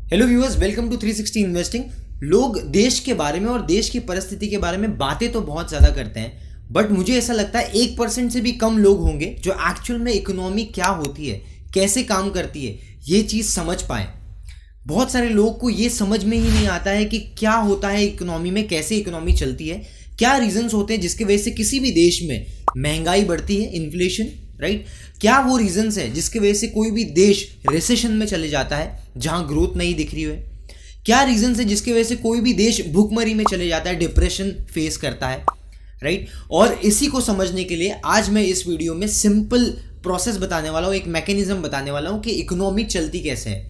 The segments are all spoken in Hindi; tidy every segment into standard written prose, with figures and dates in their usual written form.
Hello viewers, welcome to 360 investing. लोग देश के बारे में और देश की परिस्थिति के बारे में बातें तो बहुत ज़्यादा करते हैं, बट मुझे ऐसा लगता है 1% से भी कम लोग होंगे जो एक्चुअल में इकोनॉमी क्या होती है, कैसे काम करती है, ये चीज़ समझ पाए। बहुत सारे लोगों को ये समझ में ही नहीं आता है कि क्या होता है इकोनॉमी में, कैसे इकोनॉमी चलती है, क्या रीजंस होते हैं जिसकी वजह से किसी भी देश में महंगाई बढ़ती है, इन्फ्लेशन, राइट। क्या वो रीजंस है जिसकी वजह से कोई भी देश रिसेशन में चले जाता है जहां ग्रोथ नहीं दिख रही है। क्या रीजंस है जिसकी वजह से कोई भी देश भूखमरी में चले जाता है, डिप्रेशन फेस करता है, राइट। और इसी को समझने के लिए आज मैं इस वीडियो में सिंपल प्रोसेस बताने वाला हूं, एक मैकेनिज्म बताने वाला हूं कि इकोनॉमी चलती कैसे है।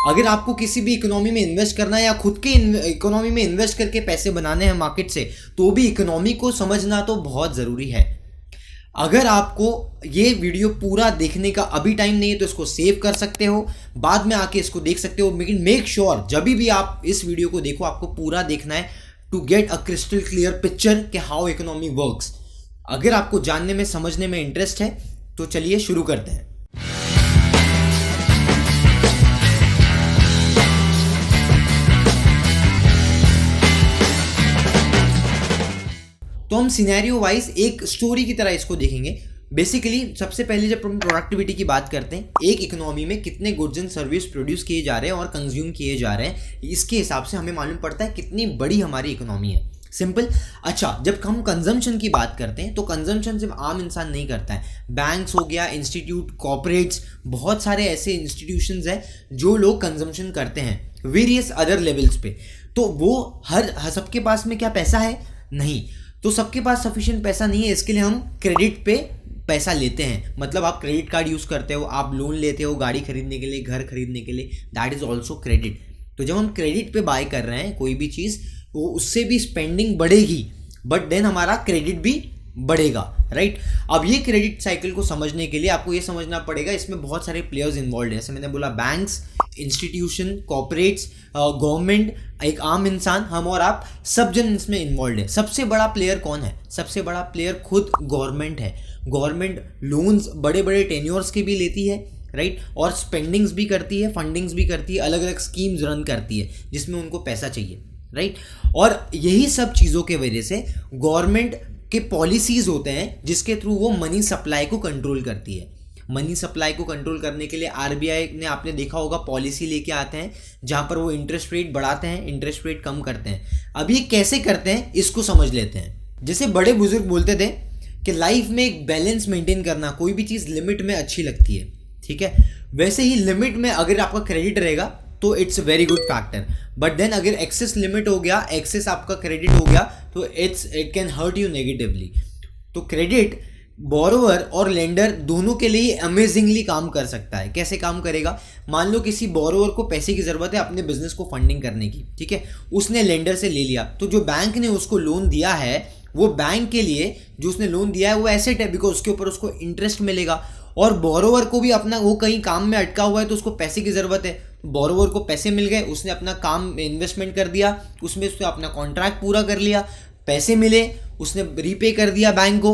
अगर आपको किसी भी इकोनॉमी में इन्वेस्ट करना है या खुद के इकोनॉमी में इन्वेस्ट करके पैसे बनाने हैं मार्केट से, तो भी इकोनॉमी को समझना तो बहुत ज़रूरी है। अगर आपको ये वीडियो पूरा देखने का अभी टाइम नहीं है तो इसको सेव कर सकते हो, बाद में आके इसको देख सकते हो, लेकिन मेक श्योर जब भी आप इस वीडियो को देखो आपको पूरा देखना है to get a crystal clear picture कि हाउ इकोनॉमी वर्क्स। अगर आपको जानने में समझने में इंटरेस्ट है तो चलिए शुरू करते हैं। तो हम सिनेरियो वाइज एक स्टोरी की तरह इसको देखेंगे। बेसिकली सबसे पहले जब हम प्रोडक्टिविटी की बात करते हैं, एक इकोनॉमी में कितने गुड्स एंड सर्विस प्रोड्यूस किए जा रहे हैं और कंज्यूम किए जा रहे हैं, इसके हिसाब से हमें मालूम पड़ता है कितनी बड़ी हमारी इकोनॉमी है। सिंपल। अच्छा, जब हम कंजम्पशन की बात करते हैं तो कंजम्पशन सिर्फ आम इंसान नहीं करता है, बैंक्स हो गया, इंस्टीट्यूट, कॉर्पोरेट्स, बहुत सारे ऐसे इंस्टीट्यूशंस हैं जो लोग कंजम्पशन करते हैं वेरियस अदर लेवल्स पे। तो वो हर सबके पास में क्या पैसा है? नहीं। तो सबके पास सफिशिएंट पैसा नहीं है, इसके लिए हम क्रेडिट पे पैसा लेते हैं। मतलब आप क्रेडिट कार्ड यूज़ करते हो, आप लोन लेते हो गाड़ी खरीदने के लिए, घर खरीदने के लिए, दैट इज़ ऑल्सो क्रेडिट। तो जब हम क्रेडिट पे बाय कर रहे हैं कोई भी चीज़, वो उससे भी स्पेंडिंग बढ़ेगी, बट देन हमारा क्रेडिट भी बढ़ेगा, राइट। अब ये क्रेडिट साइकिल को समझने के लिए आपको ये समझना पड़ेगा इसमें बहुत सारे प्लेयर्स इन्वॉल्व हैं। जैसे मैंने बोला, बैंक्स, इंस्टीट्यूशन, कॉर्पोरेट्स, गवर्नमेंट, एक आम इंसान, हम और आप सब जन इसमें इन्वॉल्व है। सबसे बड़ा प्लेयर कौन है? सबसे बड़ा प्लेयर खुद गवर्नमेंट है। गवर्नमेंट लोन्स बड़े बड़े टेन्योर्स के भी लेती है, राइट, और स्पेंडिंग्स भी करती है, फंडिंग्स भी करती है, अलग अलग स्कीम्स रन करती है जिसमें उनको पैसा चाहिए, राइट। और यही सब चीज़ों के वजह से गवर्नमेंट के पॉलिसीज होते हैं जिसके थ्रू वो मनी सप्लाई को कंट्रोल करती है। मनी सप्लाई को कंट्रोल करने के लिए आरबीआई ने, आपने देखा होगा, पॉलिसी लेके आते हैं जहां पर वो इंटरेस्ट रेट बढ़ाते हैं, इंटरेस्ट रेट कम करते हैं। अब ये कैसे करते हैं इसको समझ लेते हैं। जैसे बड़े बुजुर्ग बोलते थे कि लाइफ में एक बैलेंस मेंटेन करना, कोई भी चीज़ लिमिट में अच्छी लगती है, ठीक है। वैसे ही लिमिट में अगर आपका क्रेडिट रहेगा तो it's a very good factor, but then अगर एक्सेस लिमिट हो गया, एक्सेस आपका क्रेडिट हो गया, तो it can hurt you negatively. तो क्रेडिट बोरोवर और लेंडर दोनों के लिए अमेजिंगली काम कर सकता है। कैसे काम करेगा? मान लो किसी बोरोवर को पैसे की ज़रूरत है अपने बिजनेस को फंडिंग करने की, ठीक है, उसने लेंडर से ले लिया, तो जो बैंक ने उसको लोन दिया है, वो बैंक के लिए जो उसने लोन दिया है वो एसेट है, बिकॉज उसके ऊपर उसको इंटरेस्ट मिलेगा। और बोरोवर को भी अपना, वो कहीं काम में अटका हुआ है तो उसको पैसे की ज़रूरत है, बोरोवर को पैसे मिल गए, उसने अपना काम इन्वेस्टमेंट कर दिया, उसमें उसने अपना कॉन्ट्रैक्ट पूरा कर लिया, पैसे मिले, उसने रीपे कर दिया बैंक को,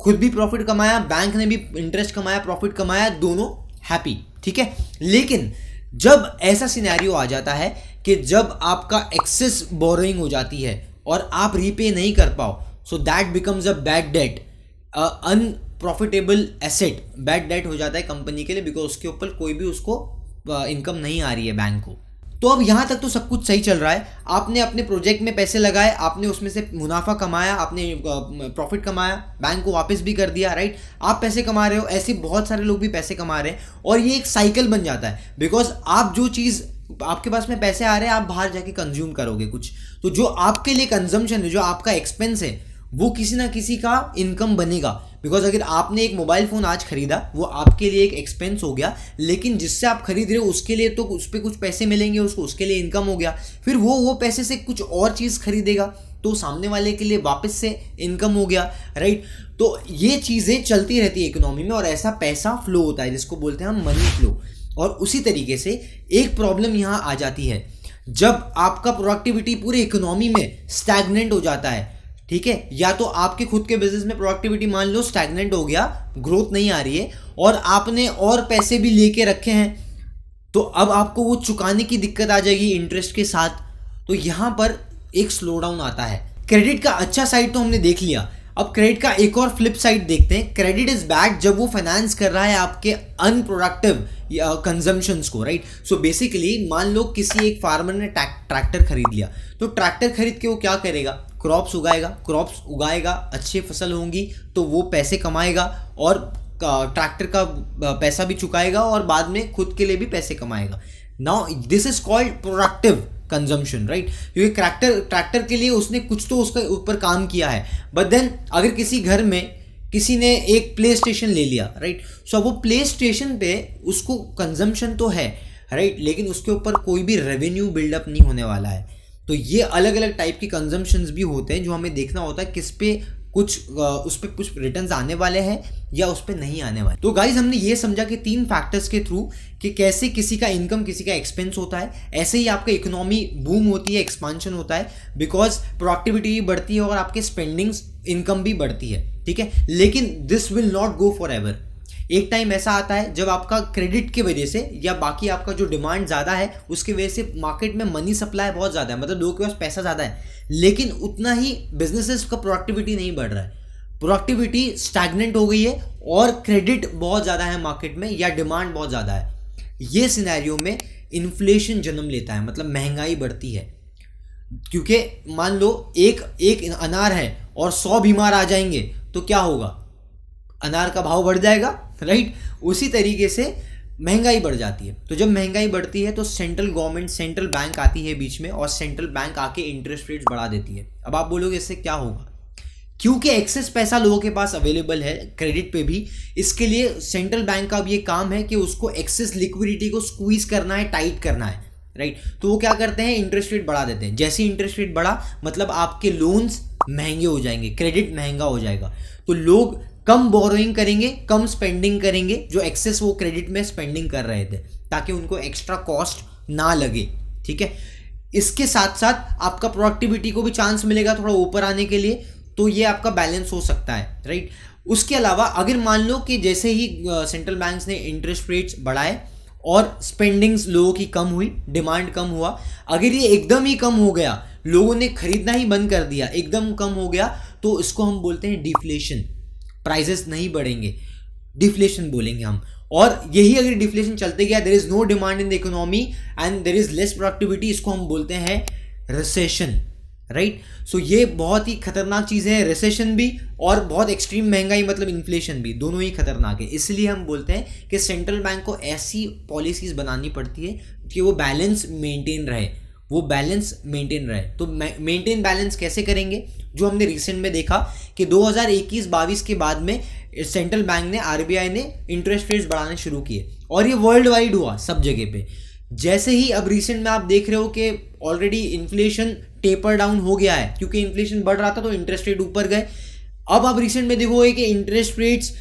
खुद भी प्रॉफिट कमाया, बैंक ने भी इंटरेस्ट कमाया, प्रॉफिट कमाया, दोनों हैप्पी, ठीक है। लेकिन जब ऐसा सिनेरियो आ जाता है कि जब आपका एक्सेस बोरोइंग हो जाती है और आप रीपे नहीं कर पाओ, so that becomes a bad debt, unprofitable asset, bad debt हो जाता है कंपनी के लिए, बिकॉज उसके ऊपर कोई भी उसको इनकम नहीं आ रही है बैंक को। तो अब यहाँ तक तो सब कुछ सही चल रहा है, आपने अपने प्रोजेक्ट में पैसे लगाए, आपने उसमें से मुनाफा कमाया, आपने प्रॉफिट कमाया, बैंक को वापस भी कर दिया, राइट। आप पैसे कमा रहे हो, ऐसे बहुत सारे लोग भी पैसे कमा रहे हैं, और ये एक साइकिल बन जाता है। बिकॉज आप जो चीज़, आपके पास में पैसे आ रहे हैं, आप बाहर जाके कंज्यूम करोगे कुछ, तो जो आपके लिए कंजम्पशन है, जो आपका एक्सपेंस है, वो किसी ना किसी का इनकम बनेगा। बिकॉज अगर आपने एक मोबाइल फ़ोन आज खरीदा, वो आपके लिए एक एक्सपेंस हो गया, लेकिन जिससे आप खरीद रहे हो उसके लिए तो उस पर कुछ पैसे मिलेंगे उसको, उसके लिए इनकम हो गया। फिर वो पैसे से कुछ और चीज़ खरीदेगा तो सामने वाले के लिए वापस से इनकम हो गया, राइट। तो ये चीज़ें चलती रहती है इकोनॉमी में, और ऐसा पैसा फ्लो होता है जिसको बोलते हैं हम मनी फ्लो। और उसी तरीके से एक प्रॉब्लम यहाँ आ जाती है, जब आपका प्रोडक्टिविटी पूरी इकोनॉमी में स्टैग्नेंट हो जाता है, ठीक है, या तो आपके खुद के बिजनेस में प्रोडक्टिविटी मान लो स्टैग्नेंट हो गया, ग्रोथ नहीं आ रही है, और आपने और पैसे भी लेके रखे हैं, तो अब आपको वो चुकाने की दिक्कत आ जाएगी इंटरेस्ट के साथ, तो यहाँ पर एक स्लो डाउन आता है। क्रेडिट का अच्छा साइड तो हमने देख लिया, अब क्रेडिट का एक और फ्लिप साइड देखते हैं। क्रेडिट इज बैड जब वो फाइनेंस कर रहा है आपके अनप्रोडक्टिव कंजम्पशंस को, राइट। सो बेसिकली मान लो किसी एक फार्मर ने ट्रैक्टर खरीद लिया, तो ट्रैक्टर खरीद के वो क्या करेगा, क्रॉप्स उगाएगा, अच्छी फसल होंगी तो वो पैसे कमाएगा और ट्रैक्टर का पैसा भी चुकाएगा और बाद में खुद के लिए भी पैसे कमाएगा। Now this is called productive consumption, right, क्योंकि ट्रैक्टर के लिए उसने कुछ तो उसके ऊपर काम किया है। बट देन अगर किसी घर में किसी ने एक प्ले स्टेशन ले लिया, राइट, सो वो प्ले स्टेशन पे उसको कंजम्पशन तो है, राइट, लेकिन उसके ऊपर कोई भी रेवेन्यू बिल्डअप नहीं होने वाला है। तो ये अलग अलग टाइप की कंजम्पशंस भी होते हैं जो हमें देखना होता है किस पे उस पर कुछ रिटर्न्स आने वाले हैं या उस पर नहीं आने वाले। तो गाइज हमने ये समझा कि 3 फैक्टर्स के थ्रू कि कैसे किसी का इनकम किसी का एक्सपेंस होता है, ऐसे ही आपका इकोनॉमी बूम होती है, एक्सपांशन होता है, बिकॉज प्रोडक्टिविटी भी बढ़ती है और आपके स्पेंडिंग्स इनकम भी बढ़ती है, ठीक है। लेकिन this will not go for ever. एक टाइम ऐसा आता है जब आपका क्रेडिट की वजह से या बाकी आपका जो डिमांड ज़्यादा है उसकी वजह से मार्केट में मनी सप्लाई बहुत ज़्यादा है, मतलब लोगों के पास पैसा ज़्यादा है, लेकिन उतना ही बिजनेसेस का प्रोडक्टिविटी नहीं बढ़ रहा है, प्रोडक्टिविटी स्टैग्नेंट हो गई है और क्रेडिट बहुत ज़्यादा है मार्केट में या डिमांड बहुत ज़्यादा है। ये सिनेरियो में इन्फ्लेशन जन्म लेता है, मतलब महंगाई बढ़ती है, क्योंकि मान लो एक अनार है और 100 बीमार आ जाएंगे तो क्या होगा, अनार का भाव बढ़ जाएगा, राइट। उसी तरीके से महंगाई बढ़ जाती है। तो जब महंगाई बढ़ती है तो सेंट्रल बैंक आती है बीच में और सेंट्रल बैंक आके इंटरेस्ट रेट्स बढ़ा देती है। अब आप बोलोगे इससे क्या होगा, क्योंकि एक्सेस पैसा लोगों के पास अवेलेबल है क्रेडिट पे भी, इसके लिए सेंट्रल बैंक का भी ये काम है कि उसको एक्सेस लिक्विडिटी को स्क्वीज करना है, टाइट करना है, राइट। तो वो क्या करते हैं, इंटरेस्ट रेट बढ़ा देते हैं। जैसे इंटरेस्ट रेट बढ़ा मतलब आपके लोन्स महंगे हो जाएंगे, क्रेडिट महंगा हो जाएगा, तो लोग कम बोरोइंग करेंगे, कम स्पेंडिंग करेंगे, जो एक्सेस वो क्रेडिट में स्पेंडिंग कर रहे थे, ताकि उनको एक्स्ट्रा कॉस्ट ना लगे, ठीक है। इसके साथ साथ आपका प्रोडक्टिविटी को भी चांस मिलेगा थोड़ा ऊपर आने के लिए, तो ये आपका बैलेंस हो सकता है, राइट। उसके अलावा अगर मान लो कि जैसे ही सेंट्रल बैंक्स ने इंटरेस्ट रेट्स बढ़ाए और स्पेंडिंग्स लोगों की कम हुई, डिमांड कम हुआ, अगर ये एकदम ही कम हो गया, लोगों ने खरीदना ही बंद कर दिया, एकदम कम हो गया, तो इसको हम बोलते हैं डिफ्लेशन। प्राइसेस नहीं बढ़ेंगे, डिफ्लेशन बोलेंगे हम। और यही अगर डिफ्लेशन चलते गया, there is no demand in the economy and there is less productivity, इसको हम बोलते हैं रिसेशन, राइट। सो ये बहुत ही खतरनाक चीज़ है, रिसेशन भी और बहुत एक्सट्रीम महंगाई मतलब इन्फ्लेशन भी, दोनों ही खतरनाक है। इसलिए हम बोलते हैं कि सेंट्रल बैंक को ऐसी पॉलिसीज बनानी पड़ती है कि वो बैलेंस मेंटेन रहे, तो मेंटेन बैलेंस कैसे करेंगे, जो हमने रिसेंट में देखा कि 2021-22 के बाद में सेंट्रल बैंक ने, आरबीआई ने इंटरेस्ट रेट्स बढ़ाने शुरू किए और ये वर्ल्ड वाइड हुआ सब जगह पे। जैसे ही अब रिसेंट में आप देख रहे हो कि ऑलरेडी इन्फ्लेशन टेपर डाउन हो गया है, क्योंकि इन्फ्लेशन बढ़ रहा था तो इंटरेस्ट रेट ऊपर गए। अब आप रिसेंट में देखोगे कि इंटरेस्ट रेट्स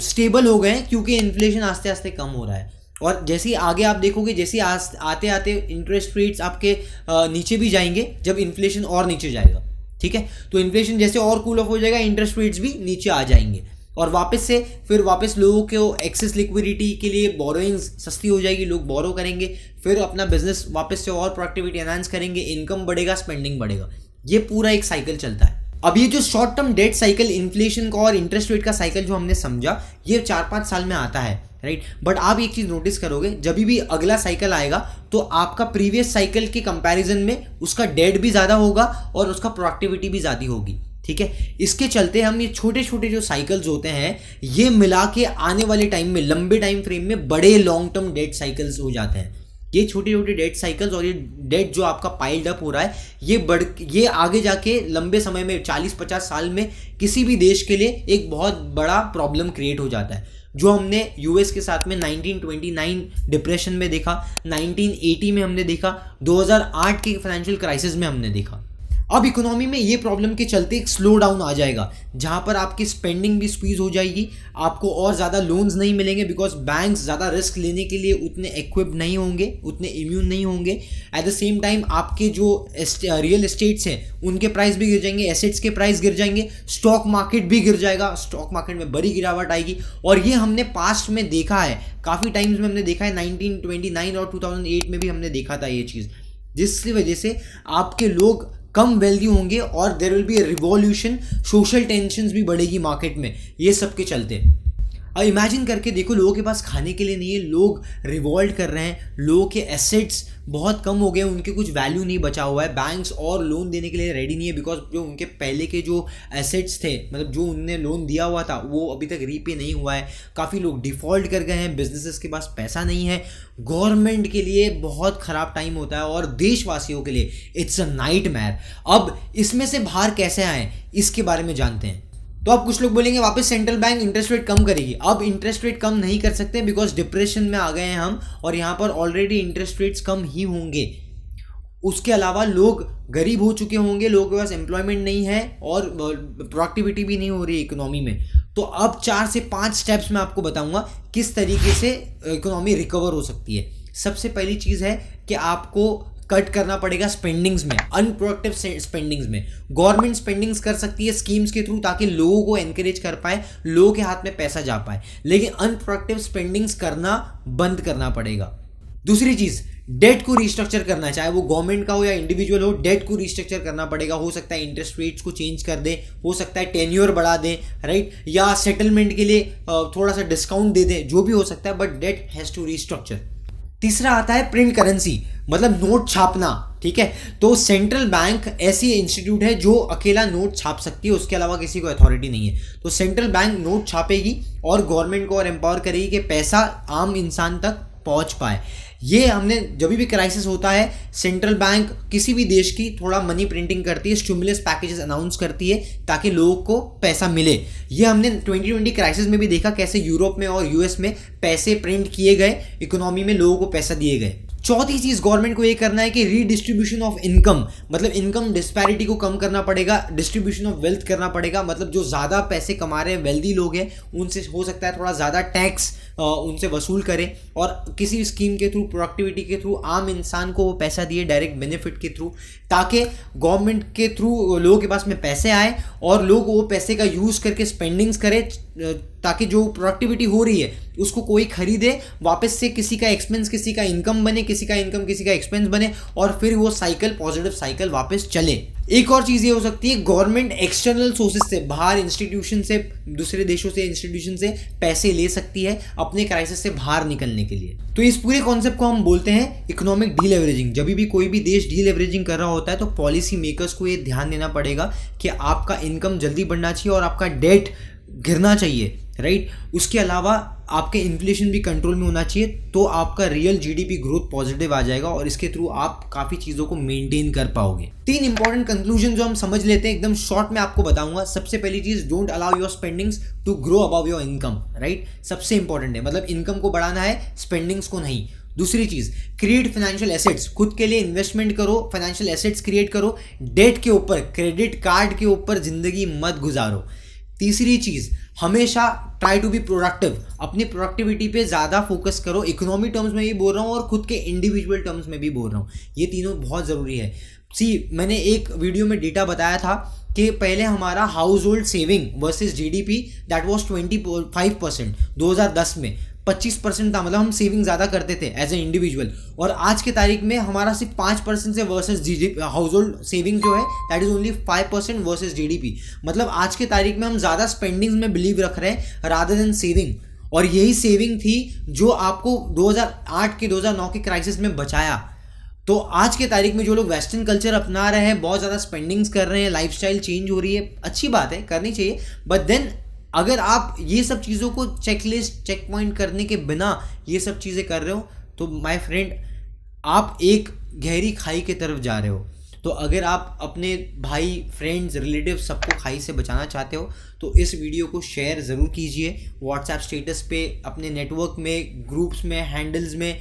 स्टेबल हो गए क्योंकि इन्फ्लेशन आस्ते आस्ते कम हो रहा है। और जैसे ही आगे आप देखोगे, जैसे आते आते इंटरेस्ट रेट्स आपके नीचे भी जाएंगे जब इन्फ्लेशन और नीचे जाएगा, ठीक है। तो इन्फ्लेशन जैसे और कूल ऑफ हो जाएगा, इंटरेस्ट रेट्स भी नीचे आ जाएंगे और वापस लोगों को एक्सेस लिक्विडिटी के लिए बोरोइंग्स सस्ती हो जाएगी, लोग बोरो करेंगे, फिर अपना बिजनेस वापस से और प्रोडक्टिविटी एनहांस करेंगे, इनकम बढ़ेगा, स्पेंडिंग बढ़ेगा। ये पूरा एक साइकिल चलता है। अब ये जो short term debt cycle, inflation का और इंटरेस्ट रेट का साइकिल जो हमने समझा, ये 4-5 साल में आता है, राइट। बट आप एक चीज नोटिस करोगे, जब भी अगला साइकिल आएगा तो आपका प्रीवियस साइकिल के कंपैरिजन में उसका डेट भी ज्यादा होगा और उसका प्रोडक्टिविटी भी ज्यादा होगी, ठीक है। इसके चलते हम ये छोटे छोटे जो साइकिल्स होते हैं, ये मिला के आने वाले टाइम में, लंबे टाइम फ्रेम में बड़े लॉन्ग टर्म डेट साइकिल्स हो जाते हैं। ये छोटे छोटे डेट साइकिल्स और ये डेट जो आपका पाइल्ड अप हो रहा है, ये आगे जाके लंबे समय में 40-50 साल में किसी भी देश के लिए एक बहुत बड़ा प्रॉब्लम क्रिएट हो जाता है, जो हमने यूएस के साथ में 1929 डिप्रेशन में देखा, 1980 में हमने देखा, 2008 के फाइनेंशियल क्राइसिस में हमने देखा। अब इकोनॉमी में ये प्रॉब्लम के चलते एक स्लो डाउन आ जाएगा, जहां पर आपकी स्पेंडिंग भी स्क्वीज हो जाएगी, आपको और ज़्यादा लोन्स नहीं मिलेंगे, बिकॉज बैंक्स ज़्यादा रिस्क लेने के लिए उतने इक्विप्ड नहीं होंगे, उतने इम्यून नहीं होंगे। एट द सेम टाइम आपके जो रियल एस्टेट्स हैं उनके प्राइस भी गिर जाएंगे, एसेट्स के प्राइस गिर जाएंगे, स्टॉक मार्केट भी गिर जाएगा, स्टॉक मार्केट में बड़ी गिरावट आएगी। और ये हमने पास्ट में देखा है, काफ़ी टाइम्स में हमने देखा है, 1929 और 2008 में भी हमने देखा था ये चीज़, जिसकी वजह से आपके लोग कम वैल्यू होंगे और there will be a revolution, social tensions भी बढ़ेगी मार्केट में, ये सब के चलते। अब इमेजिन करके देखो, लोगों के पास खाने के लिए नहीं है, लोग रिवॉल्ट कर रहे हैं, लोगों के एसेट्स बहुत कम हो गए, उनके कुछ वैल्यू नहीं बचा हुआ है, बैंक्स और लोन देने के लिए रेडी नहीं है, बिकॉज जो उनके पहले के जो एसेट्स थे, मतलब जो उनने लोन दिया हुआ था वो अभी तक रीपे नहीं हुआ है, काफ़ी लोग डिफ़ॉल्ट कर गए हैं, बिजनेसेस के पास पैसा नहीं है, गवर्नमेंट के लिए बहुत ख़राब टाइम होता है और देशवासियों के लिए इट्स अ नाइटमेयर। अब इसमें से बाहर कैसे आए इसके बारे में जानते हैं। तो अब कुछ लोग बोलेंगे वापस सेंट्रल बैंक इंटरेस्ट रेट कम करेगी। अब इंटरेस्ट रेट कम नहीं कर सकते बिकॉज डिप्रेशन में आ गए हैं हम, और यहाँ पर ऑलरेडी इंटरेस्ट रेट्स कम ही होंगे। उसके अलावा लोग गरीब हो चुके होंगे, लोगों के पास एम्प्लॉयमेंट नहीं है और प्रोडक्टिविटी भी नहीं हो रही है इकोनॉमी में। तो अब 4 से 5 स्टेप्स मैं आपको बताऊंगा किस तरीके से इकोनॉमी रिकवर हो सकती है। सबसे पहली चीज़ है कि आपको कट करना पड़ेगा स्पेंडिंग्स में, अनप्रोडक्टिव स्पेंडिंग्स में। गवर्नमेंट स्पेंडिंग्स कर सकती है स्कीम्स के थ्रू ताकि लोगों को एनकरेज कर पाए, लोगों के हाथ में पैसा जा पाए, लेकिन अनप्रोडक्टिव स्पेंडिंग्स करना बंद करना पड़ेगा। दूसरी चीज़, डेट को रिस्ट्रक्चर करना, चाहे वो गवर्नमेंट का हो या इंडिविजुअल हो, डेट को रिस्ट्रक्चर करना पड़ेगा। हो सकता है इंटरेस्ट रेट्स को चेंज कर दे, हो सकता है टेन्योर बढ़ा दे, राइट, या सेटलमेंट के लिए थोड़ा सा डिस्काउंट दे दे, जो भी हो सकता है, but debt has to restructure. तीसरा आता है प्रिंट करेंसी, मतलब नोट छापना, ठीक है। तो सेंट्रल बैंक ऐसी इंस्टीट्यूट है जो अकेला नोट छाप सकती है, उसके अलावा किसी को अथॉरिटी नहीं है। तो सेंट्रल बैंक नोट छापेगी और गवर्नमेंट को और एम्पावर करेगी कि पैसा आम इंसान तक पहुंच पाए। ये हमने जब भी क्राइसिस होता है, सेंट्रल बैंक किसी भी देश की थोड़ा मनी प्रिंटिंग करती है, स्टिमुलस पैकेजेस अनाउंस करती है ताकि लोगों को पैसा मिले। ये हमने 2020 क्राइसिस में भी देखा कैसे यूरोप में और यूएस में पैसे प्रिंट किए गए, इकोनॉमी में लोगों को पैसा दिए गए। चौथी चीज़ गवर्नमेंट को ये करना है कि रीडिस्ट्रीब्यूशन ऑफ इनकम, मतलब इनकम डिस्पैरिटी को कम करना पड़ेगा, डिस्ट्रीब्यूशन ऑफ वेल्थ करना पड़ेगा। मतलब जो ज़्यादा पैसे कमा रहे हैं वेल्दी लोग हैं, उनसे हो सकता है थोड़ा ज़्यादा टैक्स उनसे वसूल करें और किसी स्कीम के थ्रू, प्रोडक्टिविटी के थ्रू आम इंसान को वो पैसा दिए डायरेक्ट बेनिफिट के थ्रू, ताकि गवर्नमेंट के थ्रू लोगों के पास में पैसे आए और लोग वो पैसे का यूज़ करके स्पेंडिंग्स करें, ताकि जो प्रोडक्टिविटी हो रही है उसको कोई खरीदे, वापस से किसी का एक्सपेंस किसी का इनकम बने, किसी का इनकम किसी का एक्सपेंस बने, और फिर वो साइकिल, पॉजिटिव साइकिल वापस चले। एक और चीज़ ये हो सकती है, गवर्नमेंट एक्सटर्नल सोर्सेज से, बाहर इंस्टीट्यूशन से, दूसरे देशों से, इंस्टीट्यूशन से पैसे ले सकती है अपने क्राइसिस से बाहर निकलने के लिए। तो इस पूरे कॉन्सेप्ट को हम बोलते हैं इकोनॉमिक डीलेवरेजिंग। जब भी कोई भी देश डीलेवरेजिंग कर रहा होता है तो पॉलिसी मेकर्स को ये ध्यान देना पड़ेगा कि आपका इनकम जल्दी बढ़ना चाहिए और आपका डेट गिरना चाहिए, राइट। उसके अलावा आपके इन्फ्लेशन भी कंट्रोल में होना चाहिए, तो आपका रियल जीडीपी ग्रोथ पॉजिटिव आ जाएगा और इसके थ्रू आप काफ़ी चीज़ों को मेंटेन कर पाओगे। 3 इंपॉर्टेंट कंक्लूजन जो हम समझ लेते हैं, एकदम शॉर्ट में आपको बताऊंगा। सबसे पहली चीज़, don't allow your spendings to grow above your income, right. सबसे इंपॉर्टेंट है, मतलब इनकम को बढ़ाना है, स्पेंडिंग्स को नहीं। दूसरी चीज़, क्रिएट फाइनेंशियल एसेट्स, खुद के लिए इन्वेस्टमेंट करो, फाइनेंशियल एसेट्स क्रिएट करो। डेट के ऊपर, क्रेडिट कार्ड के ऊपर ज़िंदगी मत गुजारो। तीसरी चीज़, हमेशा ट्राई टू बी प्रोडक्टिव, अपनी प्रोडक्टिविटी पे ज़्यादा फोकस करो। इकोनॉमी टर्म्स में भी बोल रहा हूँ और खुद के इंडिविजुअल टर्म्स में भी बोल रहा हूँ, ये तीनों बहुत ज़रूरी है। मैंने एक वीडियो में डेटा बताया था कि पहले हमारा house hold saving versus GDP that was 25%, 2010 में 25% था, मतलब हम सेविंग ज़्यादा करते थे एज ए इंडिविजुअल, और आज के तारीख में हमारा सिर्फ 5% से versus GDP, house hold saving जो है that is only 5% versus GDP. मतलब आज के तारीख में हम ज़्यादा स्पेंडिंग्स में बिलीव रख रहे हैं रादर देन सेविंग, और यही सेविंग थी जो आपको 2008 के 2009 के क्राइसिस में बचाया। तो आज के तारीख में जो लोग वेस्टर्न कल्चर अपना रहे हैं, बहुत ज़्यादा स्पेंडिंग्स कर रहे हैं, लाइफस्टाइल चेंज हो रही है, अच्छी बात है, करनी चाहिए, बट देन अगर आप ये सब चीज़ों को चेकलिस्ट, चेक पॉइंट करने के बिना ये सब चीज़ें कर रहे हो तो माय फ्रेंड आप एक गहरी खाई की तरफ जा रहे हो। तो अगर आप अपने भाई, फ्रेंड्स, रिलेटिव सबको खाई से बचाना चाहते हो तो इस वीडियो को शेयर ज़रूर कीजिए, व्हाट्सएप स्टेटस पे, अपने नेटवर्क में, ग्रुप्स में, हैंडल्स में,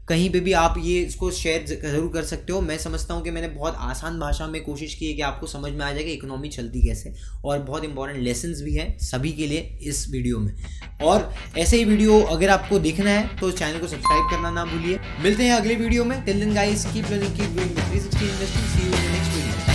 कहीं पे भी आप ये इसको शेयर ज़रूर कर सकते हो। मैं समझता हूँ कि मैंने बहुत आसान भाषा में कोशिश की है कि आपको समझ में आ जाए कि इकोनॉमी चलती कैसे, और बहुत इंपॉर्टेंट लेसन्स भी हैं सभी के लिए इस वीडियो में। और ऐसे ही वीडियो अगर आपको देखना है तो चैनल को सब्सक्राइब करना ना भूलिए। मिलते हैं अगले वीडियो में। Till then guys, keep learning, keep growing with 360 investing. See you in the next video.